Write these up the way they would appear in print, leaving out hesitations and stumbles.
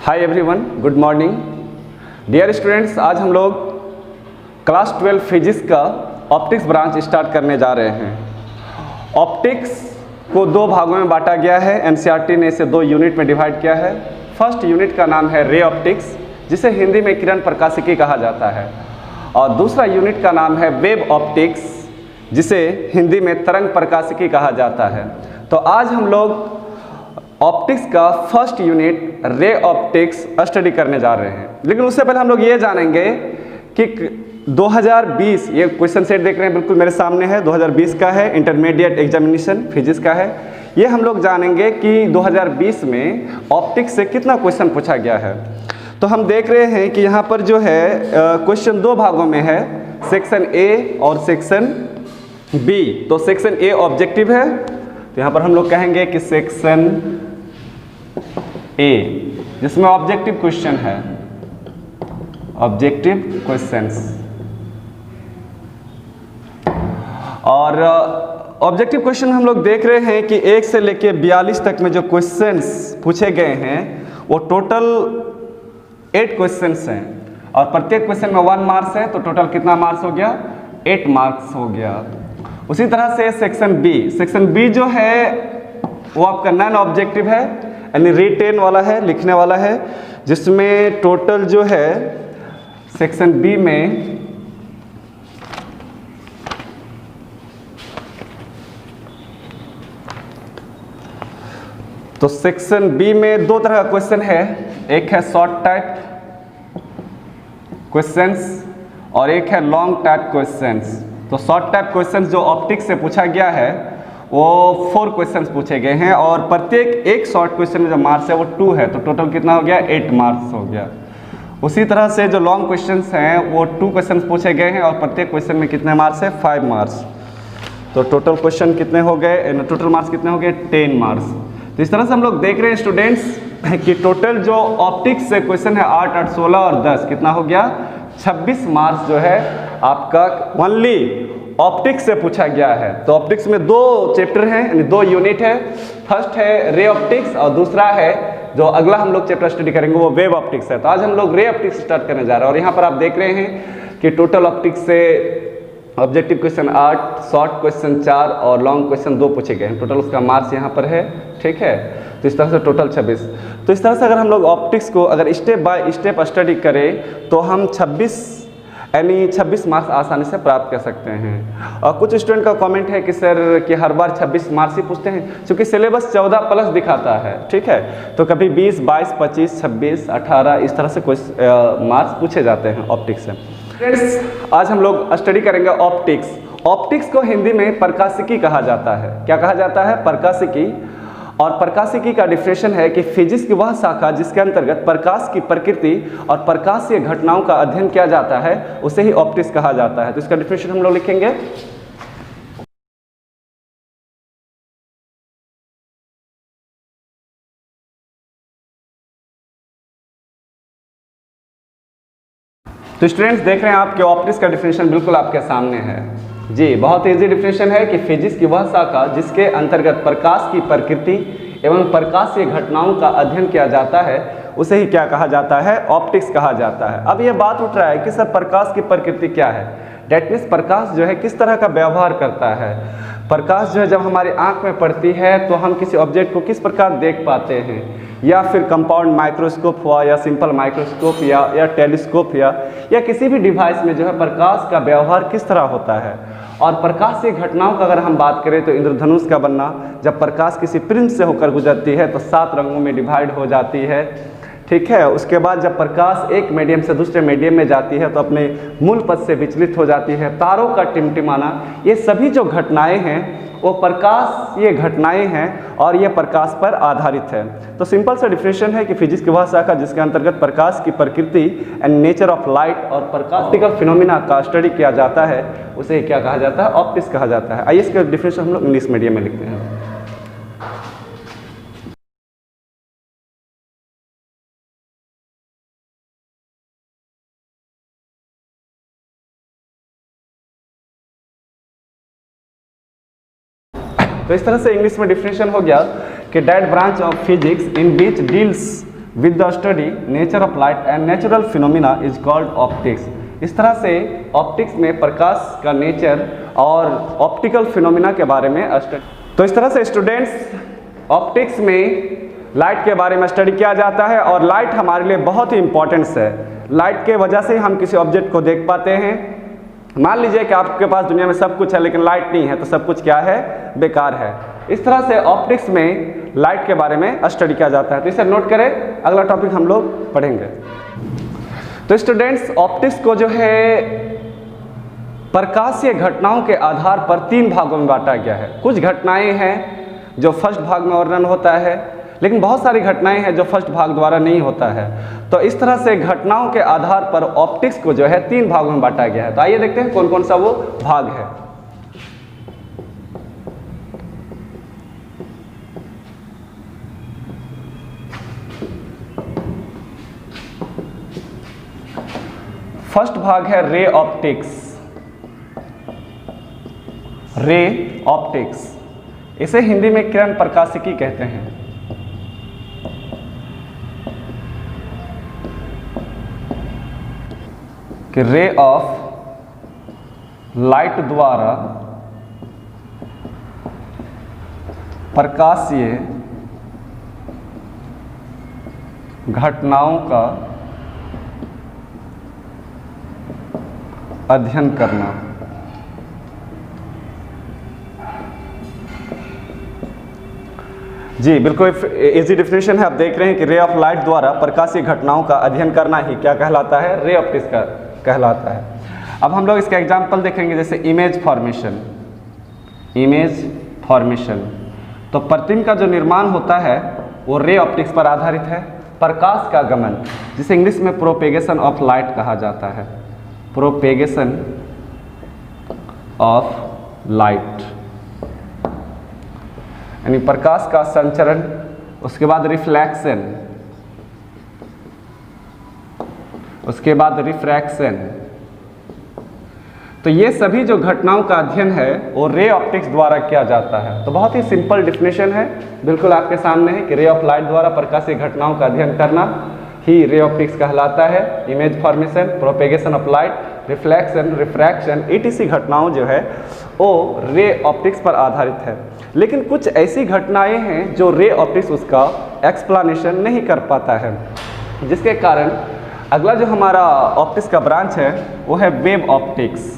हाय everyone, good morning dear students. आज हम लोग क्लास 12 फिजिक्स का ऑप्टिक्स ब्रांच स्टार्ट करने जा रहे हैं। ऑप्टिक्स को दो भागों में बांटा गया है। एनसीईआरटी ने इसे दो यूनिट में डिवाइड किया है। फर्स्ट यूनिट का नाम है रे ऑप्टिक्स, जिसे हिंदी में किरण प्रकाशिकी कहा जाता है, और दूसरा यूनिट का नाम है वेव ऑप्टिक्स, जिसे हिंदी में तरंग प्रकाशिकी कहा जाता है। तो आज हम लोग ऑप्टिक्स का first unit ray optics study करने जा रहे हैं। लेकिन उससे पहले हम लोग ये जानेंगे कि 2020, ये क्वेश्चन सेट देख रहे हैं बिल्कुल मेरे सामने है, 2020 का है, इंटरमीडिएट एग्जामिनेशन फिजिक्स का है। ये हम लोग जानेंगे कि 2020 में ऑप्टिक्स से कितना क्वेश्चन पूछा गया है। तो हम देख रहे हैं कि यहाँ पर जो है क्वेश्चन दो भागों में है, सेक्शन ए और सेक्शन बी। तो सेक्शन ए ऑब्जेक्टिव है, तो यहाँ पर हम लोग कहेंगे कि सेक्शन ए, जिसमें ऑब्जेक्टिव क्वेश्चन है, ऑब्जेक्टिव क्वेश्चंस। और ऑब्जेक्टिव क्वेश्चन हम लोग देख रहे हैं कि 1 से लेके 42 तक में जो क्वेश्चंस पूछे गए हैं वो टोटल 8 क्वेश्चंस हैं, और प्रत्येक क्वेश्चन में 1 मार्क्स है। तो टोटल कितना मार्क्स हो गया? 8 मार्क्स हो गया। उसी तरह से सेक्शन बी जो है वो आपका नॉन ऑब्जेक्टिव है, यानी रिटेन वाला है, लिखने वाला है, जिसमें टोटल जो है सेक्शन बी में तो सेक्शन बी में दो तरह का क्वेश्चन है, एक है शॉर्ट टाइप क्वेश्चंस और एक है लॉन्ग टाइप क्वेश्चंस। तो शॉर्ट टाइप क्वेश्चंस जो ऑप्टिक्स से पूछा गया है वो 4 क्वेश्चंस पूछे गए हैं, और प्रत्येक एक शॉर्ट क्वेश्चन में जो मार्क्स है वो 2 है। तो टोटल कितना हो गया? 8 मार्क्स हो गया। उसी तरह से जो लॉन्ग क्वेश्चंस हैं वो 2 क्वेश्चंस पूछे गए हैं, और प्रत्येक क्वेश्चन में कितने मार्क्स है? 5 मार्क्स। तो टोटल क्वेश्चन कितने हो गए? टोटल मार्क्स कितने हो गए? 10 मार्क्स। तो इस तरह से हम लोग देख रहे हैं स्टूडेंट्स कि टोटल जो ऑप्टिक्स से क्वेश्चन है 8, 8, 16 और 10 कितना हो गया? 26 मार्क्स जो है आपका ओनली ऑप्टिक्स से पूछा गया है। तो ऑप्टिक्स में 2 चैप्टर हैं, यानी 2 यूनिट है। फर्स्ट है रे ऑप्टिक्स और दूसरा है जो अगला हम लोग चैप्टर स्टडी करेंगे वो वेव ऑप्टिक्स है। तो आज हम लोग रे ऑप्टिक्स स्टार्ट करने जा रहे हैं, और यहाँ पर आप देख रहे हैं कि टोटल ऑप्टिक्स से ऑब्जेक्टिव क्वेश्चन 8, शॉर्ट क्वेश्चन 4 और लॉन्ग क्वेश्चन 2 पूछे गए हैं। टोटल उसका मार्क्स यहाँ पर है, ठीक है। तो इस तरह से टोटल 26। तो इस तरह से अगर हम लोग ऑप्टिक्स को अगर स्टेप बाय स्टेप स्टडी करें तो हम 26 मार्क्स आसानी से प्राप्त कर सकते हैं। और कुछ स्टूडेंट का कमेंट है कि सर कि हर बार 26 मार्क्स ही पूछते हैं, क्योंकि सिलेबस 14 प्लस दिखाता है, ठीक है। तो कभी 20, 22, 25, 26, 18 इस तरह से कुछ मार्क्स पूछे जाते हैं ऑप्टिक्स से। फ्रेंड्स, आज हम लोग स्टडी करेंगे ऑप्टिक्स। ऑप्टिक्स को हिंदी में प्रकाशिकी कहा जाता है। क्या कहा जाता है? प्रकाशिकी। और प्रकाशिकी का डिफिनेशन है कि फिजिक्स की वह शाखा जिसके अंतर्गत प्रकाश की प्रकृति और प्रकाशीय घटनाओं का अध्ययन किया जाता है उसे ही ऑप्टिक्स कहा जाता है। तो इसका डिफिनेशन हम लोग लिखेंगे। तो स्टूडेंट्स देख रहे हैं आप कि ऑप्टिक्स का डिफिनेशन बिल्कुल आपके सामने है जी। बहुत इजी डिफिनेशन है कि फिजिक्स की वह शाखा जिसके अंतर्गत प्रकाश की प्रकृति एवं प्रकाशीय घटनाओं का अध्ययन किया जाता है उसे ही क्या कहा जाता है? ऑप्टिक्स कहा जाता है। अब ये बात उठ रहा है कि सर प्रकाश की प्रकृति क्या है? डेट मीन्स प्रकाश जो है किस तरह का व्यवहार करता है। प्रकाश जो है जब हमारी आंख में पड़ती है तो हम किसी ऑब्जेक्ट को किस प्रकार देख पाते हैं, या फिर कंपाउंड माइक्रोस्कोप हुआ या सिंपल माइक्रोस्कोप या टेलीस्कोप या किसी भी डिवाइस में जो है प्रकाश का व्यवहार किस तरह होता है। और प्रकाशीय घटनाओं का अगर हम बात करें तो इंद्रधनुष का बनना, जब प्रकाश किसी प्रिज्म से होकर गुजरती है तो 7 रंगों में डिवाइड हो जाती है, ठीक है। उसके बाद जब प्रकाश एक मीडियम से दूसरे मीडियम में जाती है तो अपने मूल पथ से विचलित हो जाती है, तारों का टिमटिमाना, ये सभी जो घटनाएं हैं वो प्रकाश ये घटनाएं हैं और ये प्रकाश पर आधारित है। तो सिंपल सा डिफिनेशन है कि फिजिक्स की वह शाखा जिसके अंतर्गत प्रकाश की प्रकृति एंड नेचर ऑफ लाइट और प्रकाशिक फिनोमिना का स्टडी किया जाता है उसे क्या कहा जाता है? ऑप्टिक्स कहा जाता है। आइए इसका डिफिनेशन हम लोग इंग्लिश मीडियम में लिखते हैं। तो इस तरह से इंग्लिश में डिफिनेशन हो गया कि that branch of physics in which deals with the study nature of light and natural phenomena is called optics. इस तरह से ऑप्टिक्स में प्रकाश का नेचर और ऑप्टिकल फिनोमिना के बारे में तो इस तरह से स्टूडेंट्स ऑप्टिक्स में लाइट के बारे में स्टडी किया जाता है और लाइट हमारे लिए बहुत ही इंपॉर्टेंस है। लाइट के वजह से हम किसी ऑब्जेक्ट को देख पाते हैं। मान लीजिए कि आपके पास दुनिया में सब कुछ है लेकिन लाइट नहीं है तो सब कुछ क्या है, बेकार है। इस तरह से ऑप्टिक्स में लाइट के बारे में स्टडी किया जाता है। तो इसे नोट करें, अगला टॉपिक हम लोग पढ़ेंगे। तो स्टूडेंट्स ऑप्टिक्स को जो है प्रकाशीय घटनाओं के आधार पर 3 भागों में बांटा गया है। कुछ घटनाएं हैं जो फर्स्ट भाग में वर्णन होता है, लेकिन बहुत सारी घटनाएं हैं जो फर्स्ट भाग द्वारा नहीं होता है। तो इस तरह से घटनाओं के आधार पर ऑप्टिक्स को जो है 3 भागों में बांटा गया है। तो आइए देखते हैं कौन कौन सा वो भाग है। फर्स्ट भाग है रे ऑप्टिक्स। रे ऑप्टिक्स, इसे हिंदी में किरण प्रकाशिकी कहते हैं। कि रे ऑफ लाइट द्वारा प्रकाशीय घटनाओं का अध्ययन करना। जी बिल्कुल इजी डिफिनेशन है। आप देख रहे हैं कि रे ऑफ लाइट द्वारा प्रकाशीय घटनाओं का अध्ययन करना ही क्या कहलाता है, रे ऑप्टिक्स का कहलाता है। अब हम लोग इसका एग्जांपल देखेंगे, जैसे इमेज फॉर्मेशन। इमेज फॉर्मेशन, तो प्रतिबिंब का जो निर्माण होता है वो रे ऑप्टिक्स पर आधारित है। प्रकाश का गमन, जिसे इंग्लिश में प्रोपेगेशन ऑफ लाइट कहा जाता है। प्रोपेगेशन ऑफ लाइट यानी प्रकाश का संचरण, उसके बाद रिफ्लेक्शन, उसके बाद रिफ्रैक्शन। तो ये सभी जो घटनाओं का अध्ययन है वो रे ऑप्टिक्स द्वारा किया जाता है। तो बहुत ही सिंपल डिफिनेशन है, बिल्कुल आपके सामने है कि रे ऑफ लाइट द्वारा प्रकाशीय घटनाओं का अध्ययन करना ही रे ऑप्टिक्स कहलाता है। Image formation, propagation of light, reflection, refraction, etc घटनाओं जो है वो रे ऑप्टिक्स पर आधारित है। लेकिन कुछ ऐसी घटनाएं हैं जो रे ऑप्टिक्स उसका एक्सप्लेनेशन नहीं कर पाता है, जिसके कारण अगला जो हमारा ऑप्टिक्स का ब्रांच है वो है वेव ऑप्टिक्स।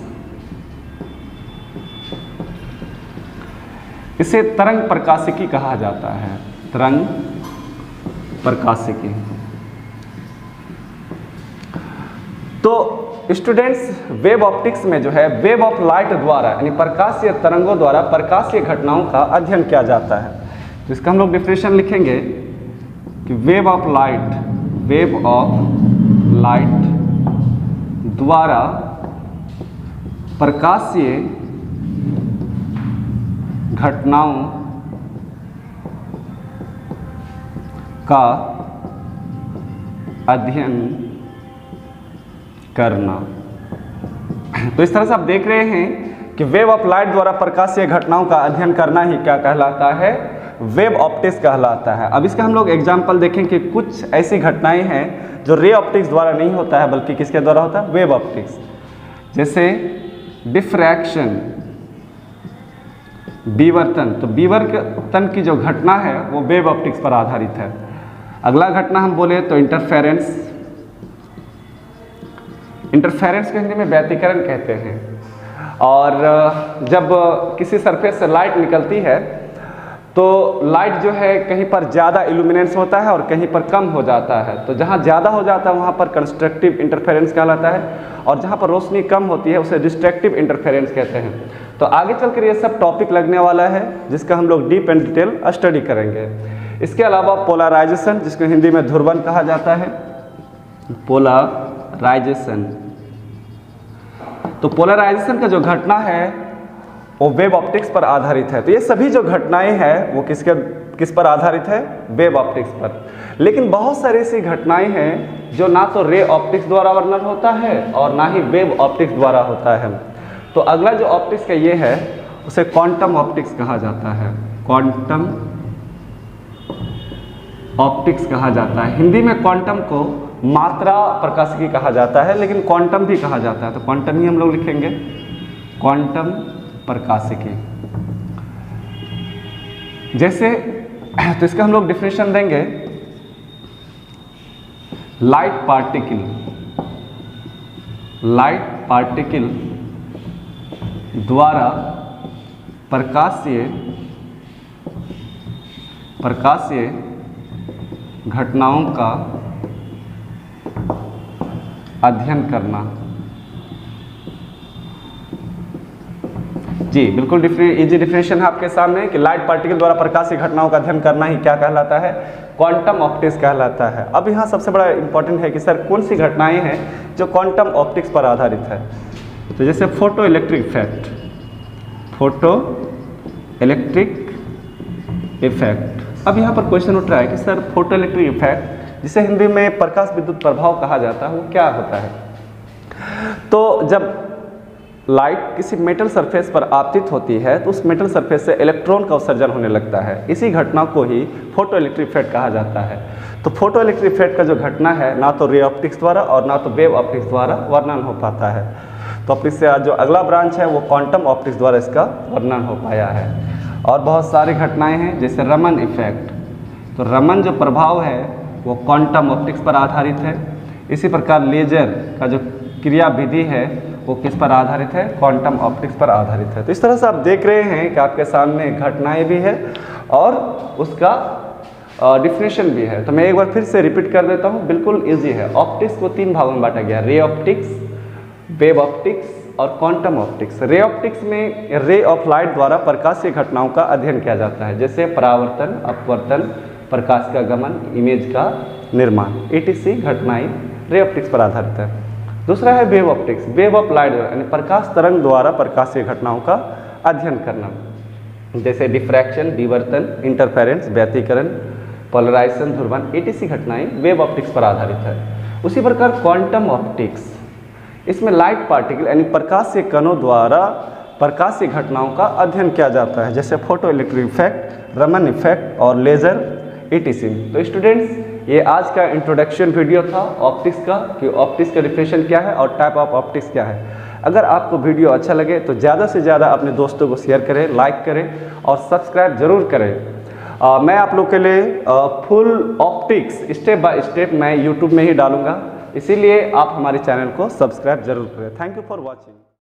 इसे तरंग प्रकाशिकी कहा जाता है। तरंग प्रकाशिकी। तो स्टूडेंट्स वेव ऑप्टिक्स में जो है वेव ऑफ लाइट द्वारा यानी प्रकाशीय तरंगों द्वारा प्रकाशीय घटनाओं का अध्ययन किया जाता है। तो इसका हम लोग डिफिनेशन लिखेंगे कि वेव ऑफ लाइट द्वारा प्रकाशीय घटनाओं का अध्ययन करना। तो इस तरह से आप देख रहे हैं कि वेव ऑफ लाइट द्वारा प्रकाशीय घटनाओं का अध्ययन करना ही क्या कहलाता है, वेव ऑप्टिक्स कहलाता है। अब इसका हम लोग एग्जांपल देखें कि कुछ ऐसी घटनाएं हैं जो रे ऑप्टिक्स द्वारा नहीं होता है बल्कि किसके द्वारा होता है, वेव ऑप्टिक्स। जैसे डिफ्रैक्शन, विवर्तन। तो विवर्तन की जो घटना है वो वेव ऑप्टिक्स पर आधारित है। अगला घटना हम बोले तो इंटरफेरेंस। इंटरफेरेंस को हिंदी में व्यतिकरण कहते हैं। और जब किसी सरफेस से लाइट निकलती है तो लाइट जो है कहीं पर ज़्यादा इल्यूमिनेंस होता है और कहीं पर कम हो जाता है। तो जहाँ ज़्यादा हो जाता है वहाँ पर कंस्ट्रक्टिव इंटरफेरेंस कहलाता है, और जहाँ पर रोशनी कम होती है उसे डिस्ट्रक्टिव इंटरफेरेंस कहते हैं। तो आगे चलकर ये सब टॉपिक लगने वाला है जिसका हम लोग डीप एंड डिटेल स्टडी करेंगे। इसके अलावा पोलराइजेशन, जिसको हिंदी में ध्रुवन कहा जाता है। पोलराइजेशन, तो पोलराइजेशन का जो घटना है वो वेव ऑप्टिक्स पर आधारित है। तो ये सभी जो घटनाएं हैं वो किस पर आधारित है, वेव ऑप्टिक्स पर। लेकिन बहुत सारी ऐसी घटनाएं हैं जो ना तो रे ऑप्टिक्स द्वारा वर्णन होता है और ना ही वेव ऑप्टिक्स द्वारा होता है। तो अगला जो ऑप्टिक्स का ये है उसे क्वांटम ऑप्टिक्स कहा जाता है। क्वांटम ऑप्टिक्स कहा जाता है। हिंदी में क्वांटम को मात्रा प्रकाशिकी कहा जाता है, लेकिन क्वांटम भी कहा जाता है, तो क्वांटम ही हम लोग लिखेंगे, क्वांटम प्रकाशिकी। जैसे तो इसका हम लोग डिफिनेशन देंगे, लाइट पार्टिकल द्वारा प्रकाशीय घटनाओं का अध्ययन करना। जी बिल्कुल इजी डिफिनेशन है आपके सामने कि लाइट पार्टिकल द्वारा प्रकाशीय घटनाओं का अध्ययन करना ही क्या कहलाता है, क्वांटम ऑप्टिक्स कहलाता है। अब यहाँ सबसे बड़ा इंपॉर्टेंट है कि सर कौन सी घटनाएं हैं जो क्वांटम ऑप्टिक्स पर आधारित है। तो जैसे फोटो इलेक्ट्रिक इफेक्ट। अब यहाँ पर क्वेश्चन उठ रहा है कि सर फोटो इलेक्ट्रिक इफेक्ट, जिसे हिंदी में प्रकाश विद्युत प्रभाव कहा जाता है, वो क्या होता है। तो जब लाइट किसी मेटल सरफेस पर आपतित होती है तो उस मेटल सरफेस से इलेक्ट्रॉन का उत्सर्जन होने लगता है। इसी घटना को ही फोटो इलेक्ट्रिक इफेक्ट कहा जाता है। तो फोटो इलेक्ट्रिक इफेक्ट का जो घटना है, ना तो रे ऑप्टिक्स द्वारा और ना तो वेव ऑप्टिक्स द्वारा वर्णन हो पाता है। तो ऑप्टिक्स से जो अगला ब्रांच है वो क्वांटम ऑप्टिक्स द्वारा इसका वर्णन हो पाया है। और बहुत सारी घटनाएं हैं, जैसे रमन इफेक्ट। तो रमन जो प्रभाव है वो क्वांटम ऑप्टिक्स पर आधारित है। इसी प्रकार लेजर का जो क्रिया विधि है वो किस पर आधारित है, क्वांटम ऑप्टिक्स पर आधारित है। तो इस तरह से आप देख रहे हैं कि आपके सामने घटनाएं भी है और उसका डिफिनेशन भी है। तो मैं एक बार फिर से रिपीट कर देता हूँ, बिल्कुल इजी है। ऑप्टिक्स को 3 भागों में बांटा गया, रे ऑप्टिक्स, वेव ऑप्टिक्स और क्वांटम ऑप्टिक्स। रे ऑप्टिक्स में रे ऑफ लाइट द्वारा प्रकाशीय घटनाओं का अध्ययन किया जाता है, जैसे परावर्तन, अपवर्तन, प्रकाश का गमन, इमेज का निर्माण, etc घटनाएं रे ऑप्टिक्स पर आधारित है। दूसरा है wave optics, wave of light यानी प्रकाश तरंग द्वारा प्रकाशीय घटनाओं का अध्ययन करना, जैसे डिफ्रैक्शन, विवर्तन, इंटरफेरेंस, व्यतिकरण, पोलराइजेशन, ध्रुवण, etc घटनाएं वेव ऑप्टिक्स पर आधारित है। उसी प्रकार क्वांटम ऑप्टिक्स, इसमें लाइट पार्टिकल यानी प्रकाशीय कणों द्वारा प्रकाशीय घटनाओं का अध्ययन किया जाता है, जैसे photo electric effect, Raman effect और लेजर, etc। तो स्टूडेंट्स, ये आज का इंट्रोडक्शन वीडियो था ऑप्टिक्स का, कि ऑप्टिक्स का डिफिनेशन क्या है और टाइप ऑफ ऑप्टिक्स क्या है। अगर आपको वीडियो अच्छा लगे तो ज़्यादा से ज़्यादा अपने दोस्तों को शेयर करें, लाइक करें और सब्सक्राइब जरूर करें। मैं आप लोग के लिए full optics step by step मैं यूट्यूब में ही डालूंगा, इसीलिए आप हमारे चैनल को सब्सक्राइब जरूर करें। Thank you for watching.